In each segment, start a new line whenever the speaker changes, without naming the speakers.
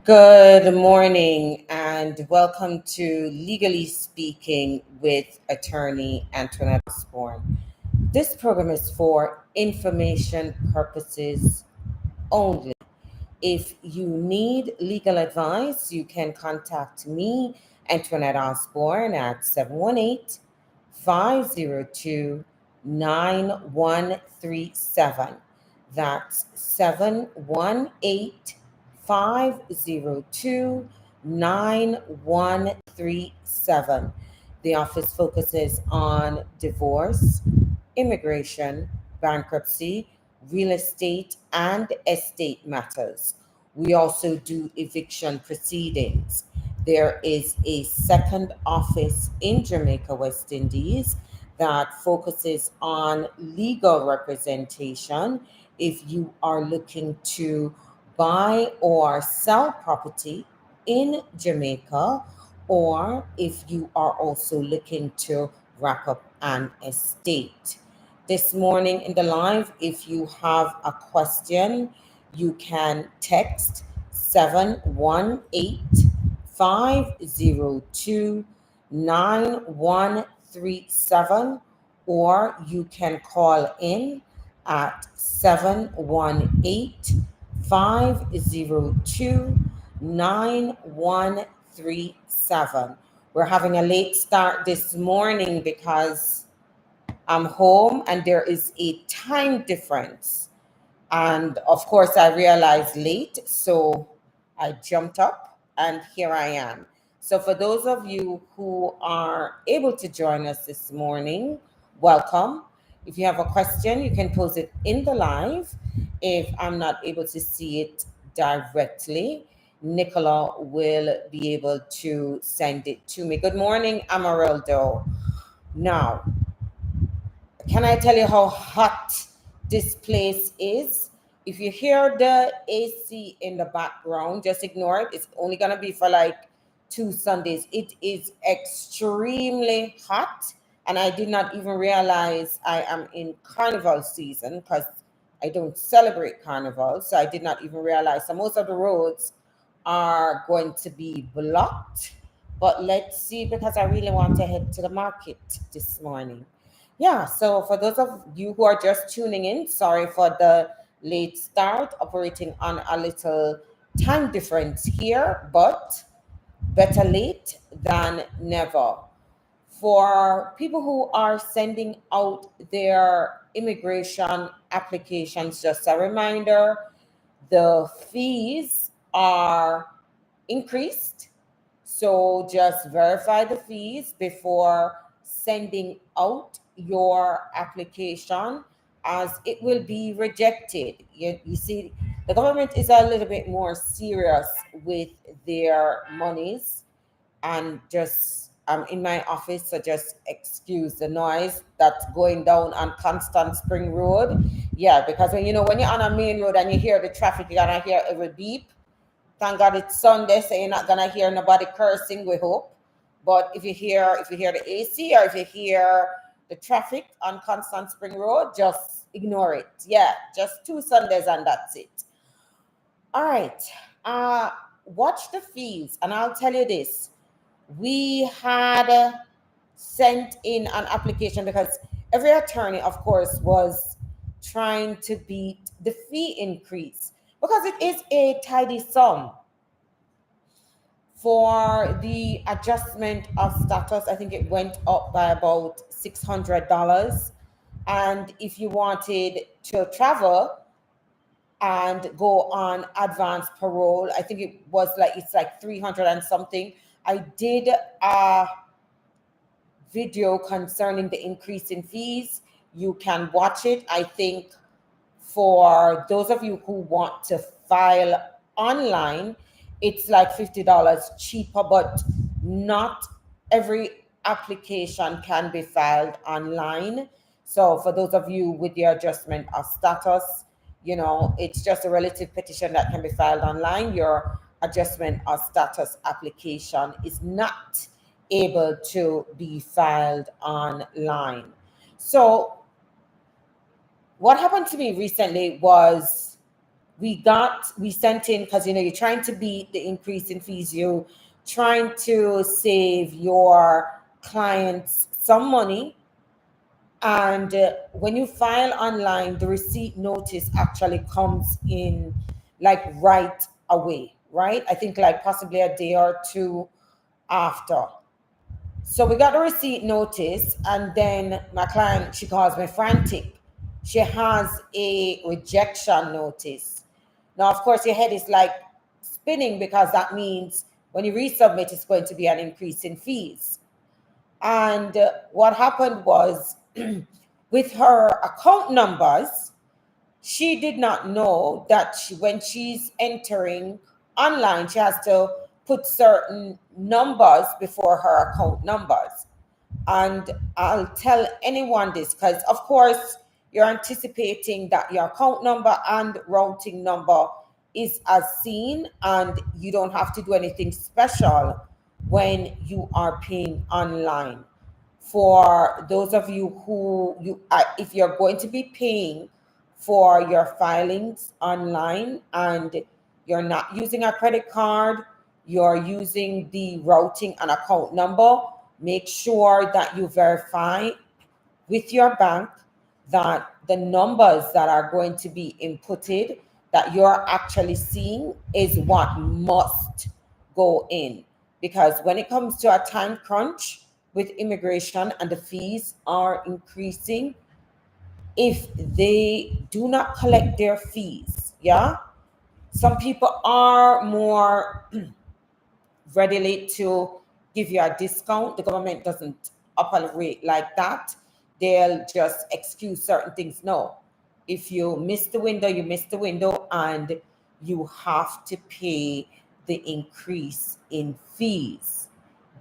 Good morning and welcome to Legally Speaking with attorney Antoinette Osbourne. This program is for information purposes only. If you need legal advice, you can contact me, Antoinette Osbourne, at 718-502-9137. That's 718-502-9137. The office focuses on divorce, immigration, bankruptcy, real estate, and estate matters. We also do eviction proceedings. There is a second office in Jamaica, West Indies, that focuses on legal representation if you are looking to buy or sell property in Jamaica, or if you are also looking to wrap up an estate. This morning in the live, if you have a question, you can text 718-502-9137, or you can call in at 718-502-9137. We're having a late start this morning because I'm home and there is a time difference. And of course, I realized late, so I jumped up and here I am. So, for those of you who are able to join us this morning, welcome. If you have a question, you can pose it in the live. If I'm not able to see it directly, Nicola will be able to send it to me. Good morning, Amarildo. Now, can I tell you how hot this place is? If you hear the AC in the background, just ignore it. It's only going to be for like 2 Sundays. It is extremely hot. And I did not even realize I am in carnival season because I don't celebrate carnival. So I did not even realize. So most of the roads are going to be blocked. But let's see, because I really want to head to the market this morning. Yeah, so for those of you who are just tuning in, sorry for the late start, operating on a little time difference here, but better late than never. For people who are sending out their immigration applications, just a reminder, the fees are increased. So just verify the fees before sending out your application, as it will be rejected. You see, the government is a little bit more serious with their monies. And just I'm in my office, so just excuse the noise that's going down on Constant Spring Road. Yeah, because when you're on a main road and you hear the traffic, you're gonna hear every beep. Thank God it's Sunday, so you're not gonna hear nobody cursing, we hope. But if you hear the AC, or if you hear the traffic on Constant Spring Road, just ignore it. Yeah, just 2 Sundays and that's it. All right. Watch the fees, and I'll tell you this. We had sent in an application because every attorney, of course, was trying to beat the fee increase, because it is a tidy sum. For the adjustment of status, I think it went up by about $600. And if you wanted to travel and go on advanced parole, I think it's like 300 and something. I did a video concerning the increase in fees. You can watch it. I think for those of you who want to file online, it's like $50 cheaper, but not every application can be filed online. So for those of you with the adjustment of status, it's just a relative petition that can be filed online. Your adjustment of status application is not able to be filed online. So what happened to me recently was we sent in, because you're trying to beat the increase in fees, you trying to save your clients some money. And when you file online, the receipt notice actually comes in like right away, right? I think like possibly a day or two after. So we got the receipt notice, and then my client, she calls me frantic. She has a rejection notice. Now, of course, your head is like spinning, because that means when you resubmit, it's going to be an increase in fees. And what happened was, with her account numbers, she did not know that when she's entering online, she has to put certain numbers before her account numbers. And I'll tell anyone this, because of course you're anticipating that your account number and routing number is as seen, and you don't have to do anything special when you are paying online. For those of you who if you're going to be paying for your filings online and you're not using a credit card, you're using the routing and account number, make sure that you verify with your bank that the numbers that are going to be inputted, that you're actually seeing, is what must go in. Because when it comes to a time crunch with immigration and the fees are increasing, if they do not collect their fees, yeah, some people are more readily to give you a discount. The government doesn't operate like that. They'll just excuse certain things. No, if you miss the window, you miss the window, and you have to pay the increase in fees.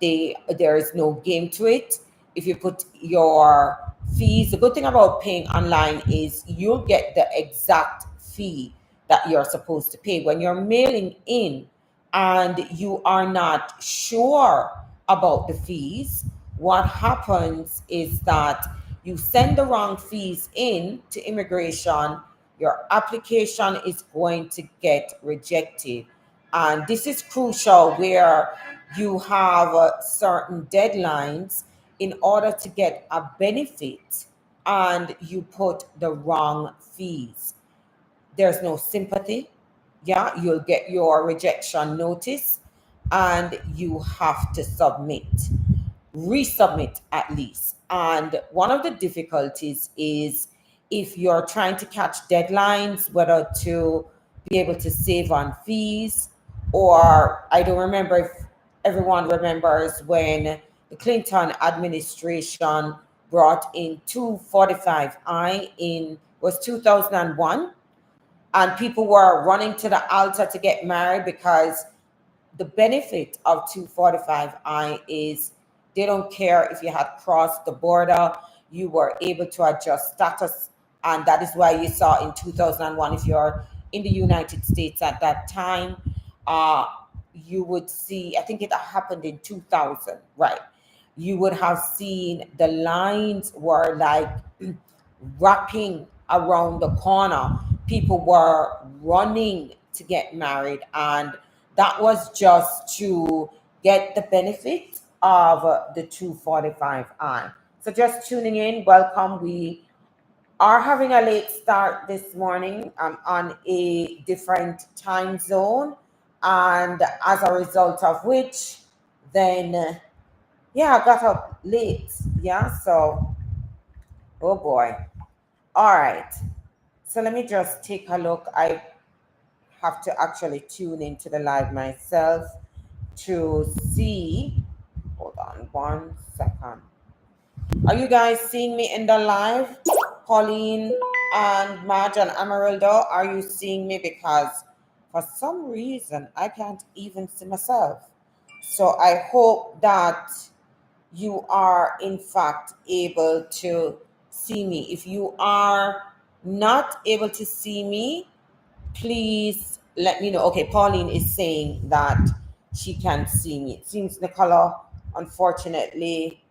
There is no game to it. If you put your fees, the good thing about paying online is you'll get the exact fee that you're supposed to pay. When you're mailing in and you are not sure about the fees, what happens is that you send the wrong fees in to immigration, your application is going to get rejected. And this is crucial, where you have certain deadlines in order to get a benefit, and you put the wrong fees. There's no sympathy. Yeah, you'll get your rejection notice, and you have to resubmit at least. And one of the difficulties is, if you're trying to catch deadlines, whether to be able to save on fees, or I don't remember if everyone remembers when the Clinton administration brought in 245I in was 2001, and people were running to the altar to get married, because the benefit of 245I is they don't care if you had crossed the border, you were able to adjust status. And that is why you saw in 2001, if you're in the United States at that time, you would see, I think it happened in 2000, right? You would have seen the lines were like wrapping around the corner. People were running to get married, and that was just to get the benefit of the 245I. So just tuning in, welcome. We are having a late start this morning. I'm on a different time zone, and as a result of which, then yeah, I got up late. Yeah, so oh boy. All right. So let me just take a look. I have to actually tune into the live myself to see. Hold on 1 second. Are you guys seeing me in the live? Pauline and Marge and Amarildo, are you seeing me? Because for some reason I can't even see myself. So I hope that you are in fact able to see me. If you are not able to see me, please let me know. Okay, Pauline is saying that she can see me. It seems Nicola, unfortunately,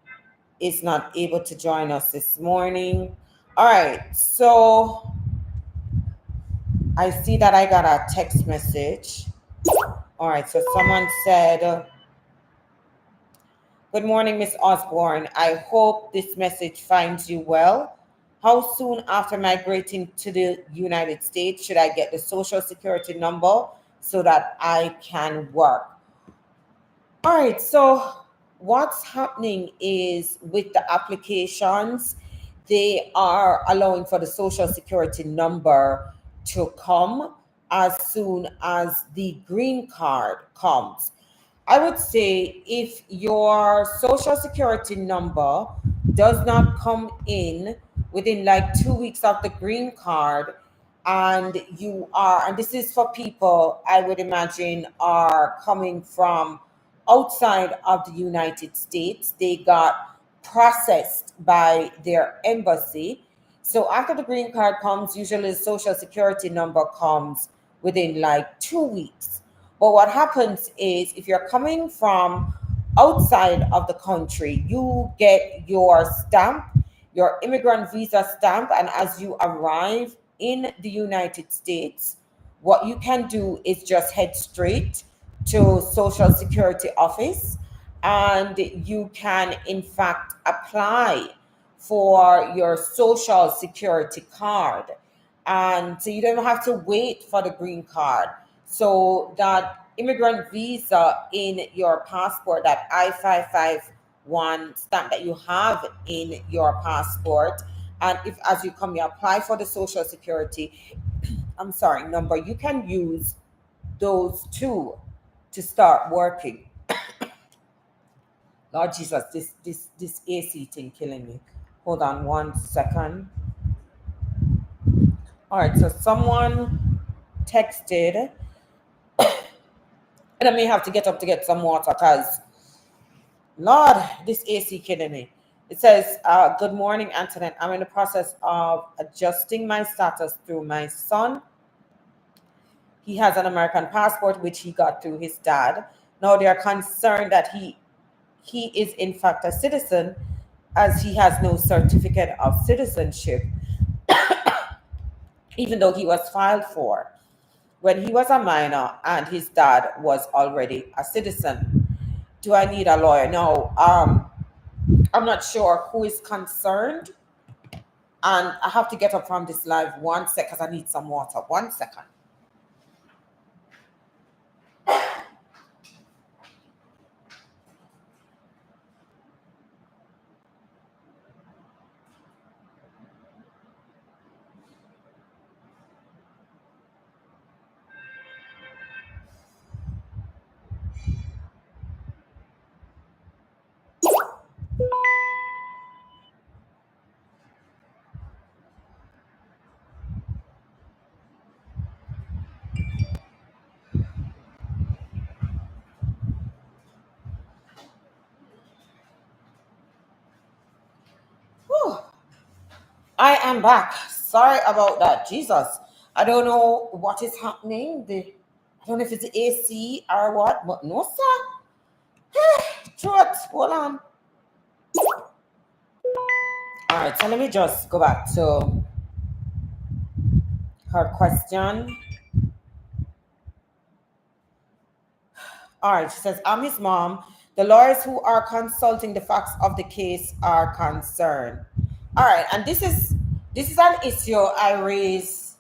is not able to join us this morning. All right, so I see that I got a text message. All right, so someone said, "Good morning, Miss Osbourne. I hope this message finds you well. How soon after migrating to the United States should I get the social security number so that I can work?" All right, so what's happening is with the applications, they are allowing for the social security number to come as soon as the green card comes. I would say if your social security number does not come in within like 2 weeks of the green card, and you are, and this is for people I would imagine are coming from outside of the United States, they got processed by their embassy. So after the green card comes, usually the social security number comes within like 2 weeks. But what happens is if you're coming from outside of the country, you get your stamp, your immigrant visa stamp, and as you arrive in the United States, what you can do is just head straight to Social Security office, and you can in fact apply for your social security card, and so you don't have to wait for the green card. So that immigrant visa in your passport, that I-551 stamp that you have in your passport, and if as you come you apply for the social security, I'm sorry, number, you can use those two to start working. Lord Jesus, this AC thing killing me. Hold on 1 second. All right, so someone texted, and I may have to get up to get some water because, Lord, this AC killing me. It says, "Good morning, Antoinette. I'm in the process of adjusting my status through my son. He has an American passport, which he got through his dad. Now they are concerned that he is in fact a citizen as he has no certificate of citizenship, even though he was filed for when he was a minor and his dad was already a citizen. Do I need a lawyer?" No, I'm not sure who is concerned, and I have to get up from this live 1 sec because I need some water. 1 second. Whew. I am back. Sorry about that. Jesus. I don't know what is happening. I don't know if it's the AC or what, but no, sir. Throat. Hold on. All right, so let me just go back to her question. All right, she says, "I'm his mom. The lawyers who are consulting the facts of the case are concerned." All right, and this is an issue I raise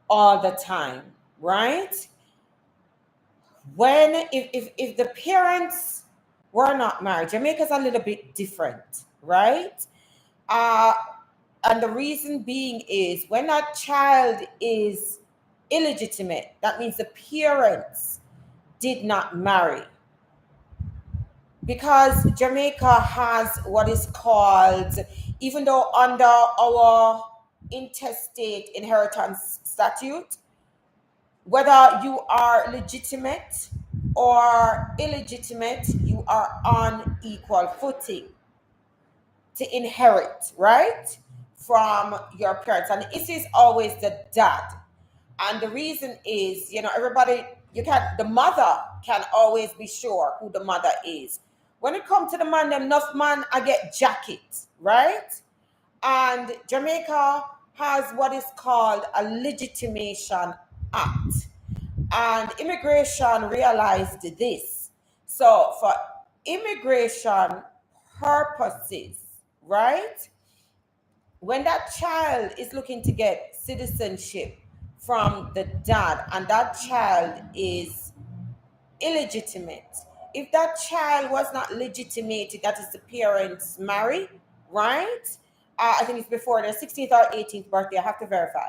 all the time, right? When if the parents were not married, Jamaica's a little bit different, right? Uh, and the reason being is when a child is illegitimate, that means the parents did not marry. Because Jamaica has what is called, even though under our intestate inheritance statute, whether you are legitimate or illegitimate, you are on equal footing to inherit, right? From your parents. And this is always the dad. And the reason is, everybody, the mother can always be sure who the mother is. When it comes to the man, them enough man, I get jackets, right? And Jamaica has what is called a legitimation act. And immigration realized this. So for immigration purposes, right? When that child is looking to get citizenship from the dad and that child is illegitimate, if that child was not legitimated, that is the parents marry, right? I think it's before their 16th or 18th birthday, I have to verify.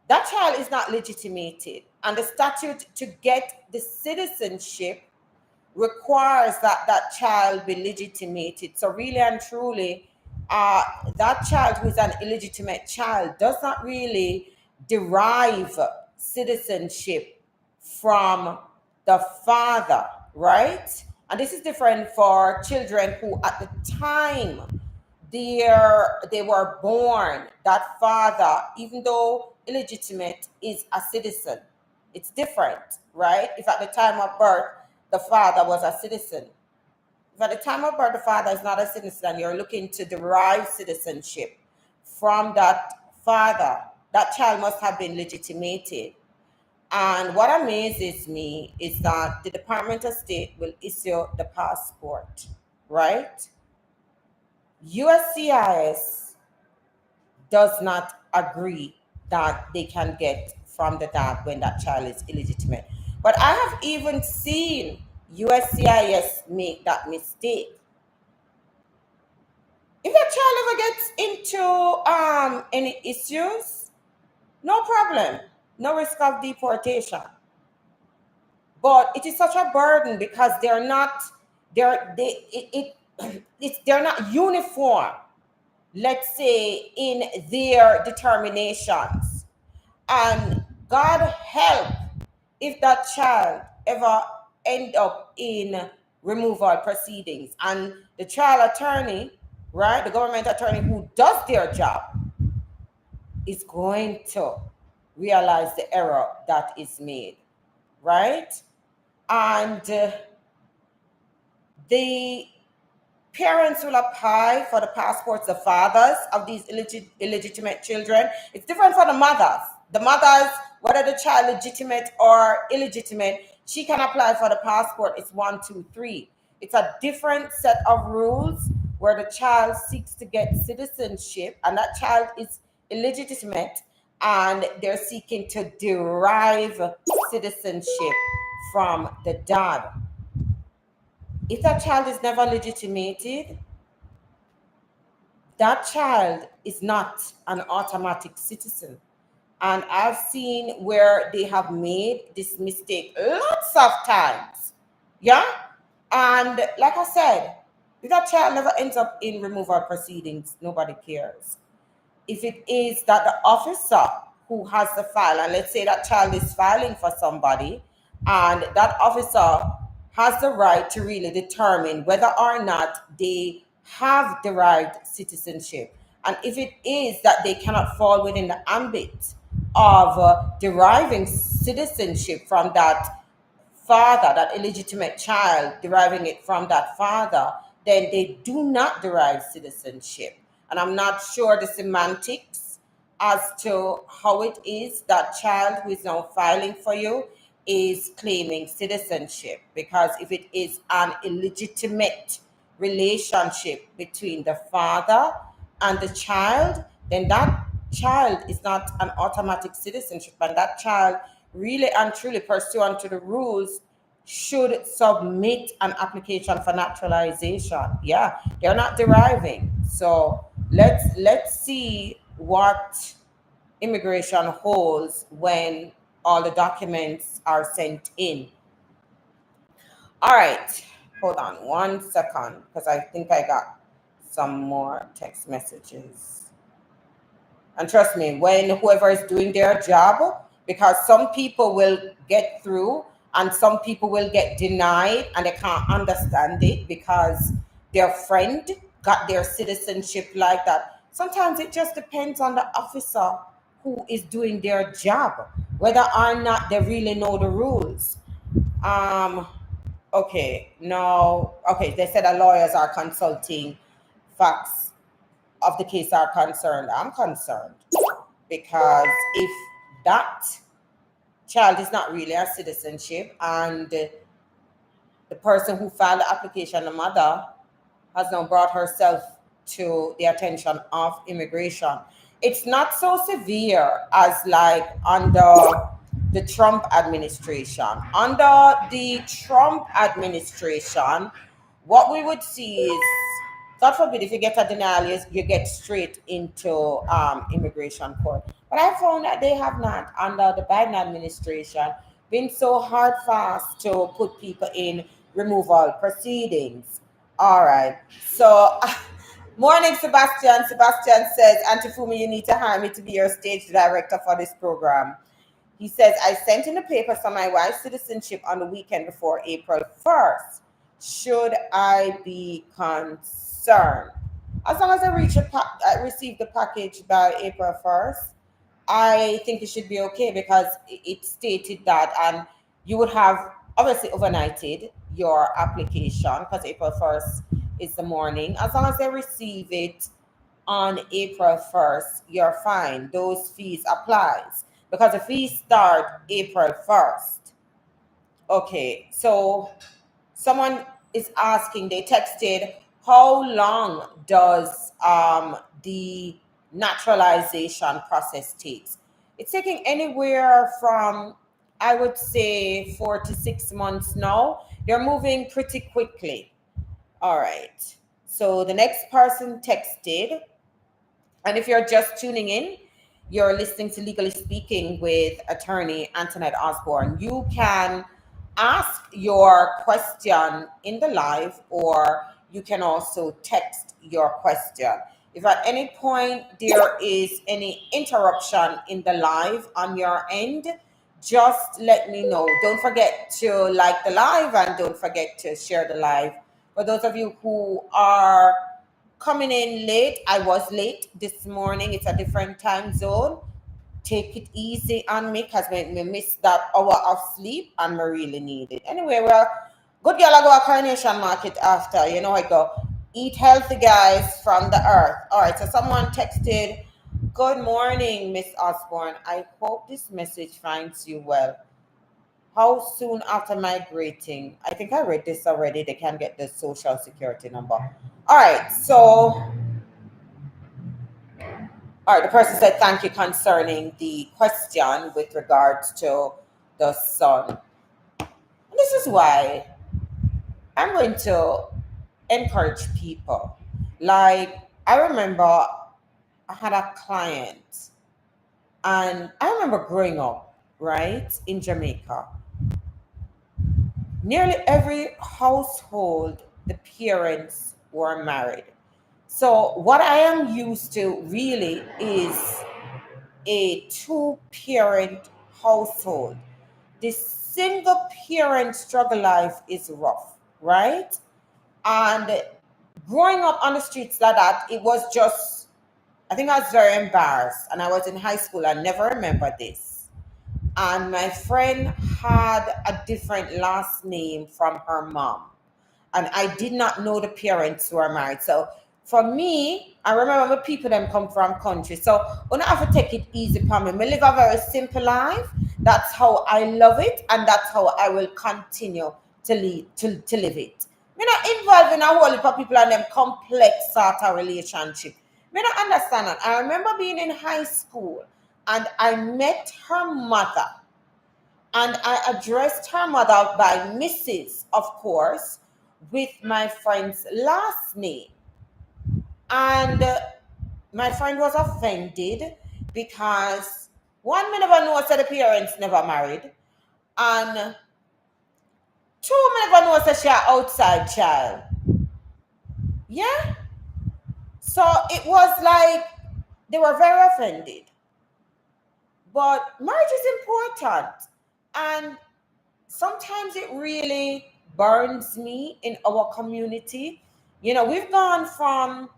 That child is not legitimated, and the statute to get the citizenship requires that that child be legitimated. So really and truly, that child who is an illegitimate child does not really derive citizenship from the father, right? And this is different for children who at the time they were born, that father, even though illegitimate, is a citizen. It's different, right? If at the time of birth the father was a citizen. If at the time of birth the father is not a citizen, you're looking to derive citizenship from that father, that child must have been legitimated. And what amazes me is that the Department of State will issue the passport, right? USCIS does not agree that they can get from the dad when that child is illegitimate. But I have even seen USCIS make that mistake. If that child ever gets into any issues, no problem, no risk of deportation. But it is such a burden because they're not they're not uniform, let's say, in their determinations. And God help if that child ever end up in removal proceedings and the trial attorney, right, the government attorney who does their job is going to realize the error that is made, right? And the parents will apply for the passports, the fathers of these illegitimate children. It's different for the mothers. The mothers, whether the child legitimate or illegitimate, she can apply for the passport. It's 1, 2, 3. It's a different set of rules where the child seeks to get citizenship and that child is illegitimate and they're seeking to derive citizenship from the dad. If that child is never legitimated, that child is not an automatic citizen. And I've seen where they have made this mistake lots of times. Yeah? And like I said, if that child never ends up in removal proceedings, nobody cares. If it is that the officer who has the file, and let's say that child is filing for somebody, and that officer has the right to really determine whether or not they have derived citizenship. And if it is that they cannot fall within the ambit of deriving citizenship from that father, that illegitimate child deriving it from that father, then they do not derive citizenship. And I'm not sure the semantics as to how it is that child who is now filing for you is claiming citizenship, because if it is an illegitimate relationship between the father and the child, then that child is not an automatic citizenship, and that child really and truly, pursuant to the rules, should submit an application for naturalization. Yeah, they're not deriving. So let's see what immigration holds when all the documents are sent in. All right, hold on 1 second because I think I got some more text messages. And trust me, when whoever is doing their job, because some people will get through and some people will get denied and they can't understand it because their friend got their citizenship like that. Sometimes it just depends on the officer who is doing their job, whether or not they really know the rules. Okay, no, okay, they said that lawyers are consulting facts of the case are concerned, I'm concerned, because if that child is not really a citizenship and the person who filed the application, the mother, has now brought herself to the attention of immigration. It's not so severe as like under the Trump administration. Under the Trump administration, what we would see is, God forbid, if you get a denial, you get straight into immigration court. But I found that they have not, under the Biden administration, been so hard fast to put people in removal proceedings. All right. So, morning, Sebastian. Sebastian says, Auntie Fumi, you need to hire me to be your stage director for this program. He says, I sent in the papers for my wife's citizenship on the weekend before April 1st. Should I be concerned? As long as I receive the package by April 1st, I think it should be okay, because it stated that, and you would have obviously overnighted your application because April 1st is the morning. As long as they receive it on April 1st, you're fine. Those fees applies because the fees start April 1st. Okay, so someone is asking, they texted, how long does the naturalization process takes? It's taking anywhere from, I would say, 4 to 6 months now. You're moving pretty quickly. All right. So the next person texted, and if you're just tuning in, you're listening to Legally Speaking with attorney Antoinette Osbourne. You can ask your question in the live, or you can also text your question. If at any point there is any interruption in the live on your end, just let me know. Don't forget to like the live, and don't forget to share the live. For those of you who are coming in late, I was late this morning. It's a different time zone. Take it easy on me, because we missed that hour of sleep and we really need it. Anyway, well, good girl, I go to Coronation Market after. You know, I go eat healthy, guys, from the earth. All right, so someone texted, good morning, Miss Osborne. I hope this message finds you well. How soon after migrating? I think I read this already. They can get the social security number. All right, so all right, the person said thank you concerning the question with regards to the son. And this is why I'm going to encourage people. Like, I remember I had a client, and I remember growing up, right, in Jamaica. Nearly every household, the parents were married. So, what I am used to really is a two-parent household. The single parent struggle life is rough, right? And growing up on the streets like that, it was just, I think I was very embarrassed. And I was in high school, I never remember this. And my friend had a different last name from her mom. And I did not know the parents who were married. So for me, I remember when people them come from country. So when I have to take it easy for me, I live a very simple life. That's how I love it, and that's how I will continue to live it. Me not involved in a whole heap of people and them complex sort of relationship. Me not understand that. I remember being in high school and I met her mother, and I addressed her mother by Mrs., of course, with my friend's last name. And my friend was offended because, one, me never know said the parents never married, and two, me never know said she an outside child. Yeah? So it was like they were very offended. But marriage is important, and sometimes it really burns me in our community. You know, we've gone from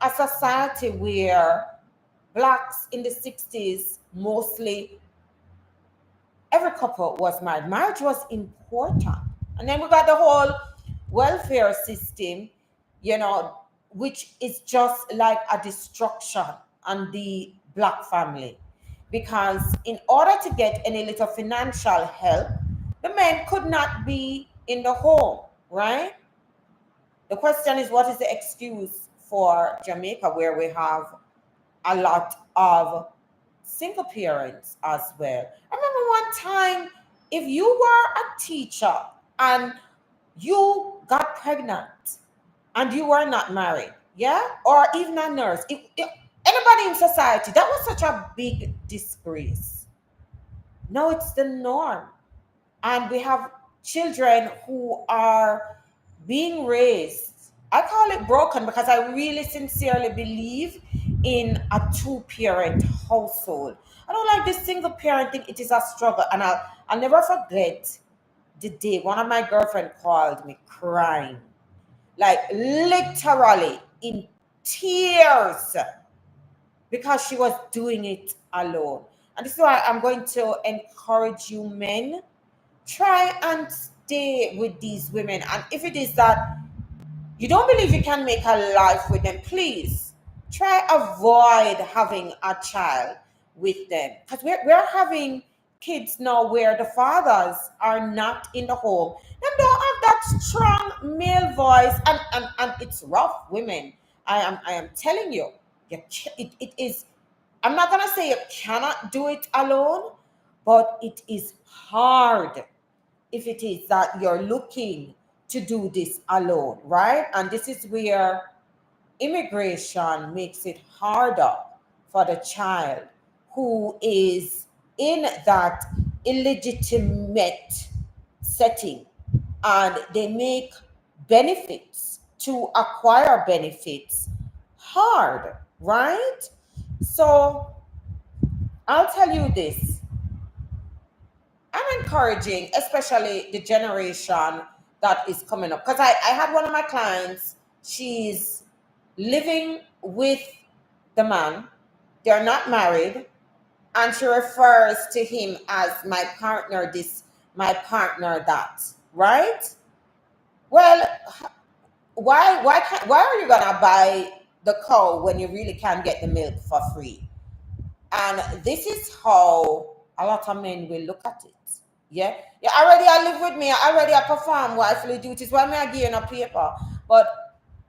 a society where blacks in the 60s, mostly every couple was married. Marriage was important. And then we got the whole welfare system, you know, which is just like a destruction on the Black family. Because in order to get any little financial help, the men could not be in the home, right? The question is, what is the excuse for Jamaica, where we have a lot of single parents as well? I remember one time, if you were a teacher and you got pregnant and you were not married, yeah, or even a nurse, anybody in society, that was such a big disgrace. Now it's the norm. And we have children who are being raised. I call it broken because I really sincerely believe in a two-parent household. I don't like this single parent thing. It is a struggle. And I'll never forget the day one of my girlfriend called me crying, like literally in tears, because she was doing it alone. And this is why I'm going to encourage you men, try and stay with these women. And if it is that you don't believe you can make a life with them, please try avoid having a child with them. Because we're having kids now where the fathers are not in the home. They don't have that strong male voice, and it's rough, women. I am telling you, it is. I'm not gonna say you cannot do it alone, but it is hard if it is that you're looking to do this alone, right? And this is where immigration makes it harder for the child who is in that illegitimate setting, and they make benefits to acquire benefits hard, right? So I'll tell you this. I'm encouraging, especially the generation that is coming up. Because I had one of my clients, she's living with the man, they're not married, and she refers to him as my partner this, my partner that, right? Well, why are you gonna buy the cow when you really can't get the milk for free? And this is how a lot of men will look at it. Yeah. You already I live with me, I already I perform wifely duties. Why me I give you a paper? But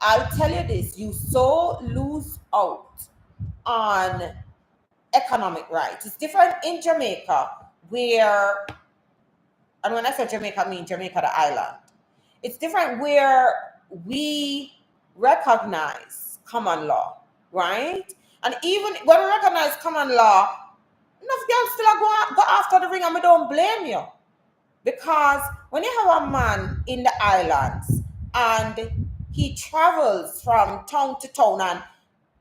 I'll tell you this, you so lose out on economic rights. It's different in Jamaica, where, and when I say Jamaica, I mean Jamaica the island. It's different where we recognize common law, right? And even when we recognize common law, enough girls still go after the ring, and we don't blame you. Because when you have a man in the islands and he travels from town to town, and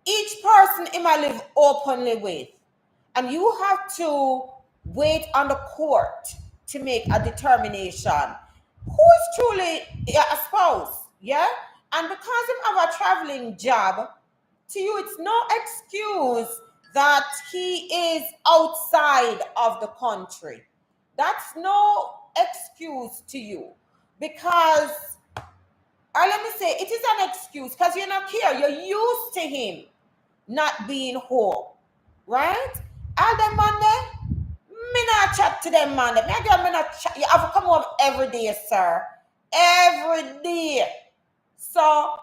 each person he might live openly with, and you have to wait on the court to make a determination who is truly a spouse, yeah? And because him have a traveling job, to you it's no excuse that he is outside of the country. That's no excuse to you, because, or let me say, it is an excuse because you're not here. You're used to him not being home, right? All them man there, me not chat to them man there. Me not chat. You have to come home every day, sir. Every day. So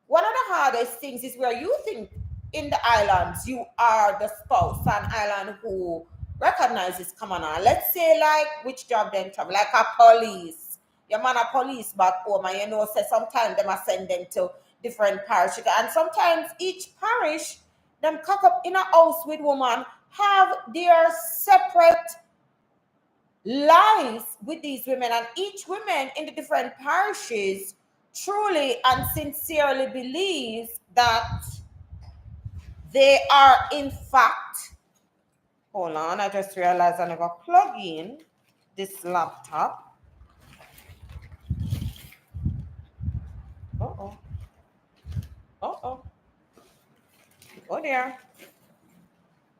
one of the hardest things is where you think in the islands you are the spouse, an island who recognizes common law. Let's say like which job them travel, like a police. Your man a police back home, and you know say sometimes them a send them to different parishes, and sometimes each parish them cock up in a house with woman have their separate lives with these women, and each woman in the different parishes truly and sincerely believes that they are in fact, hold on, I just realized I never plug in this laptop. Uh-oh. Uh-oh. Oh there.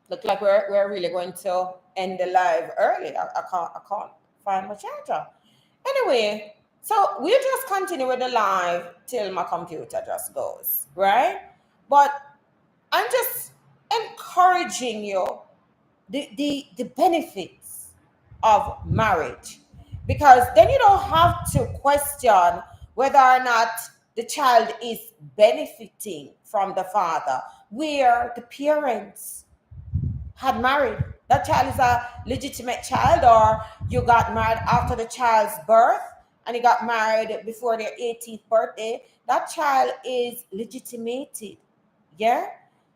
Look like we're really going to end the live early. I can't find my charger. Anyway, So we'll just continue with the live till my computer just goes, right? But I'm just encouraging you the benefits of marriage, because then you don't have to question whether or not the child is benefiting from the father, where the parents had married. That child is a legitimate child, or you got married after the child's birth and you got married before their 18th birthday. That child is legitimated. Yeah.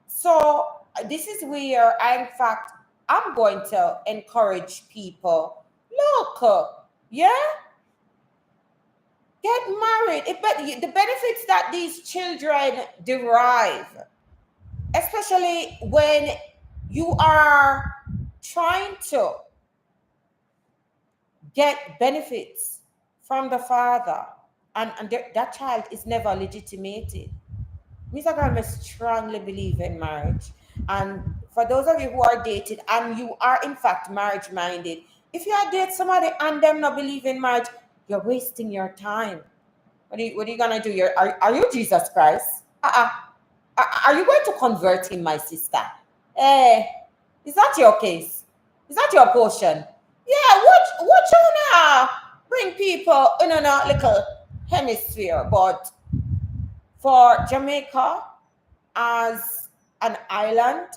So this is where in fact, I'm going to encourage people. Look, yeah, get married. The benefits that these children derive, especially when you are trying to get benefits from the father, and that child is never legitimated. Mr. Graham strongly believe in marriage. And for those of you who are dated and you are in fact marriage minded, if you are date somebody and them not believe in marriage, you're wasting your time. What are you gonna do? Are you Jesus Christ? Are you going to convert him, my sister? Eh, is that your case? Is that your portion? Yeah, what you now bring people in a little hemisphere, but for Jamaica as an island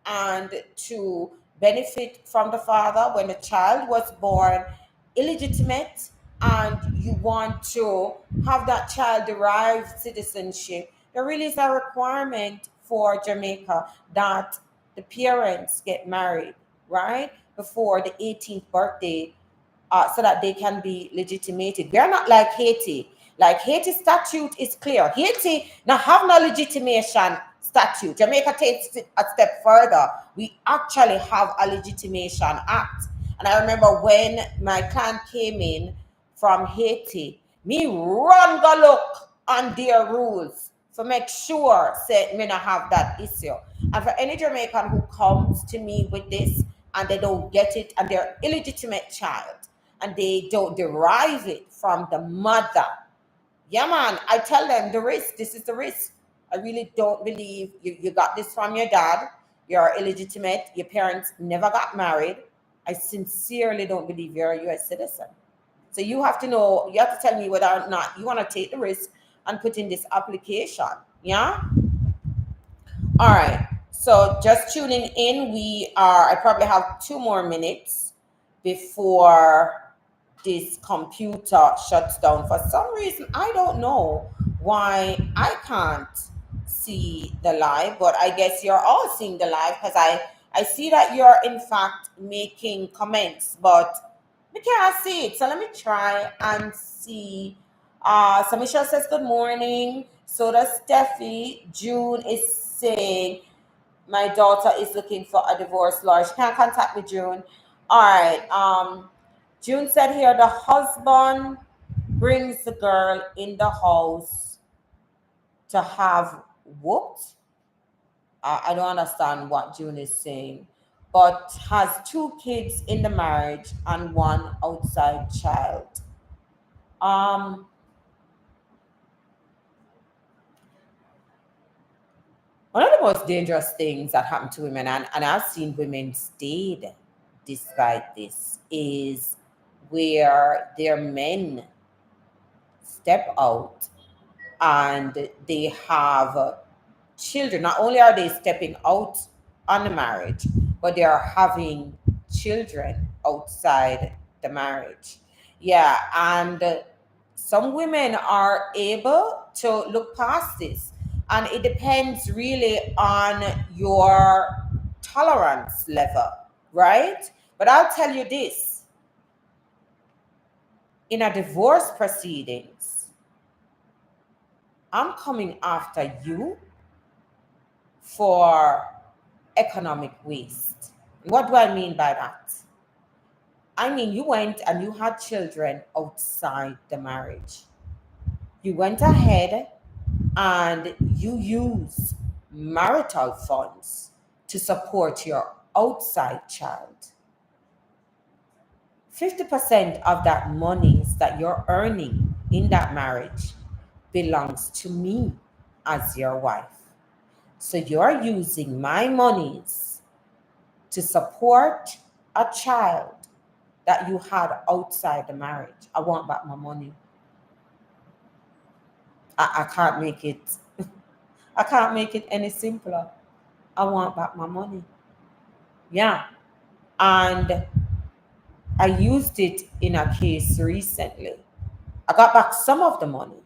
and to benefit from the father when the child was born illegitimate, and you want to have that child derive citizenship, there really is a requirement for Jamaica that the parents get married, right, before the 18th birthday, so that they can be legitimated. We are not like Haiti. Like Haiti statute is clear. Haiti now have no legitimation statute. Jamaica takes it a step further. We actually have a legitimation act. And I remember when my client came in from Haiti, me run go look on their rules to make sure say me not have that issue. And for any Jamaican who comes to me with this and they don't get it and they're illegitimate child and they don't derive it from the mother, yeah man, I tell them the risk, this is the risk. I really don't believe you got this from your dad. You're illegitimate, your parents never got married. I sincerely don't believe you're a US citizen. So you have to know, you have to tell me whether or not you want to take the risk and put in this application. Yeah? All right. So just tuning in, I probably have 2 more minutes before this computer shuts down. For some reason, I don't know why I can't see the live, but I guess you're all seeing the live because I see that you're in fact making comments, but we can't see it. So let me try and see. So Michelle says good morning. So does Steffi. June is saying my daughter is looking for a divorce lawyer. She can't contact me, June. All right. June said here the husband brings the girl in the house to have whooped. I don't understand what June is saying, but has 2 kids in the marriage and 1 outside child. Um, One of the most dangerous things that happen to women, and I've seen women stayed despite this, is where their men step out and they have children. Not only are they stepping out on the marriage, but they are having children outside the marriage. Yeah, and some women are able to look past this, and it depends really on your tolerance level, right? But I'll tell you this, in a divorce proceedings, I'm coming after you for economic waste. What do I mean by that? I mean, you went and you had children outside the marriage. You went ahead and you use marital funds to support your outside child. 50% of that monies that you're earning in that marriage belongs to me as your wife. So you're using my monies to support a child that you had outside the marriage. I want back my money. I can't make it I can't make it any simpler. I want back my money. Yeah. And I used it in a case recently. I got back some of the money.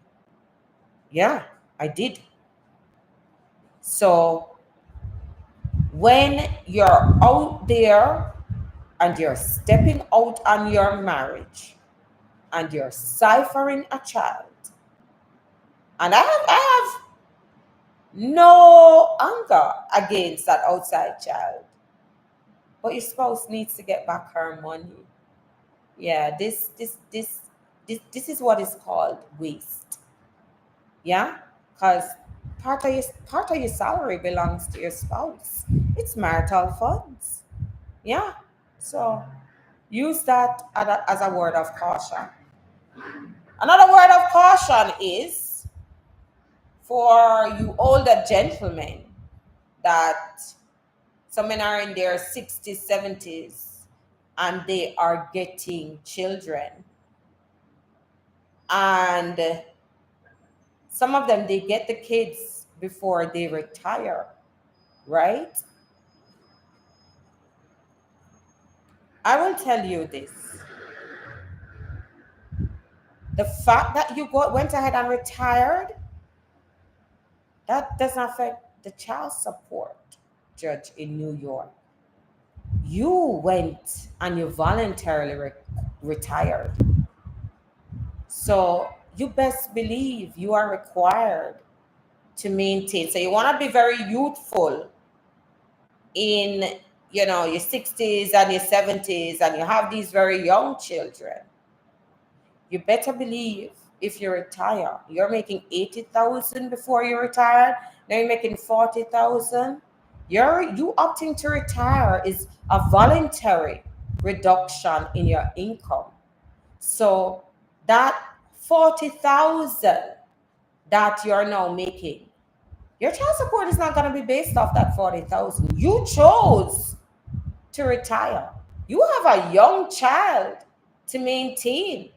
Yeah, I did. So when you're out there and you're stepping out on your marriage and you're ciphering a child, and I have no anger against that outside child, but your spouse needs to get back her money. Yeah, this is what is called waste. Yeah, because part of your salary belongs to your spouse. It's marital funds. Yeah, so use that as a word of caution. Another word of caution is for you older gentlemen that some men are in their 60s, 70s, and they are getting children. And some of them, they get the kids before they retire, right? I will tell you this. The fact that you went ahead and retired, that does not affect the child support judge in New York. You went and you voluntarily retired. So you best believe you are required to maintain. So you want to be very youthful in your 60s and your 70s, and you have these very young children. You better believe if you retire, you're making 80,000 before you retire. Now you're making 40,000. You opting to retire is a voluntary reduction in your income. So that 40,000 that you're now making, your child support is not going to be based off that 40,000. You chose to retire. You have a young child to maintain.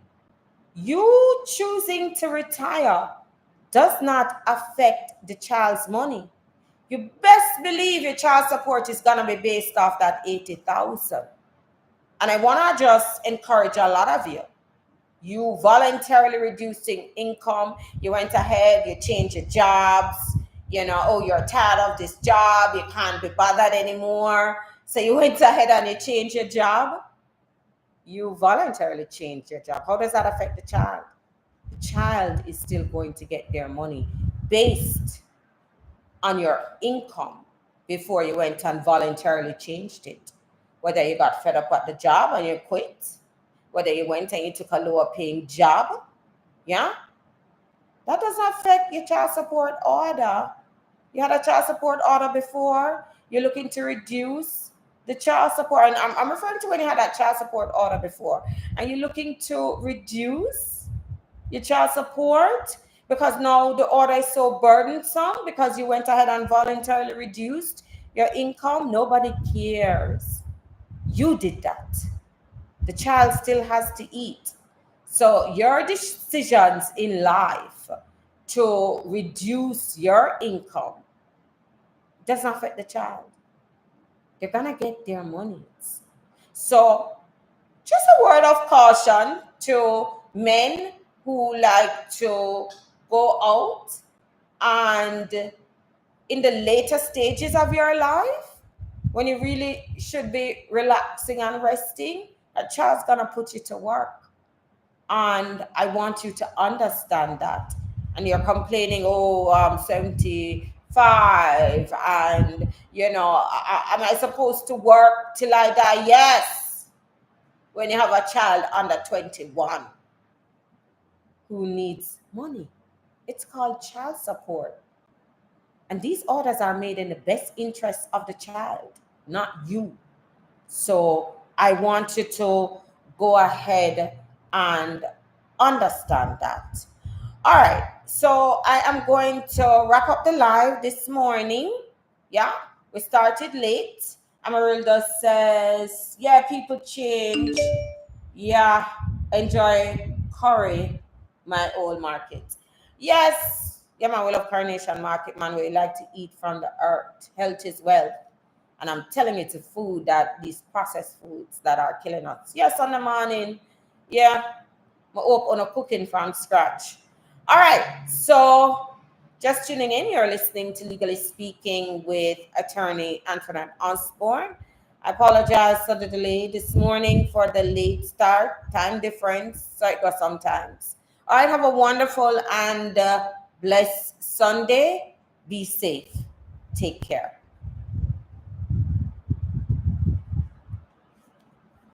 You choosing to retire does not affect the child's money. You best believe your child support is going to be based off that 80,000. And I want to just encourage a lot of you. You voluntarily reducing income. You went ahead, you changed your jobs. You're tired of this job. You can't be bothered anymore. So you went ahead and you changed your job. You voluntarily changed your job. How does that affect the child? The child is still going to get their money based on your income before you went and voluntarily changed it. Whether you got fed up at the job and you quit, whether you went and you took a lower paying job, yeah, that doesn't affect your child support order. You had a child support order before, you're looking to reduce the child support. And I'm referring to when you had that child support order before, and you're looking to reduce your child support because now the order is so burdensome because you went ahead and voluntarily reduced your income. Nobody cares. You did that. The child still has to eat. So your decisions in life to reduce your income does not affect the child. They're going to get their monies. So just a word of caution to men who like to go out and in the later stages of your life, when you really should be relaxing and resting, a child's going to put you to work. And I want you to understand that. And you're complaining, oh, I'm 75 and, am I supposed to work till I die? Yes. When you have a child under 21 who needs money, it's called child support. And these orders are made in the best interest of the child, not you. So I want you to go ahead and understand that. All right, so I am going to wrap up the live this morning. Yeah, we started late. Amarilda says, yeah, people change. Yeah, enjoy curry, my old market. Yes, yeah, man, we love Coronation Market, man. We like to eat from the earth. Health is wealth. And I'm telling you, it's a food that these processed foods that are killing us. Yes, on the morning. Yeah, I hope on a cooking from scratch. All right, so just tuning in, you're listening to Legally Speaking with attorney Antoinette Osbourne. I apologize for the delay this morning for the late start, time difference, so it goes sometimes. All right, have a wonderful and blessed Sunday. Be safe. Take care.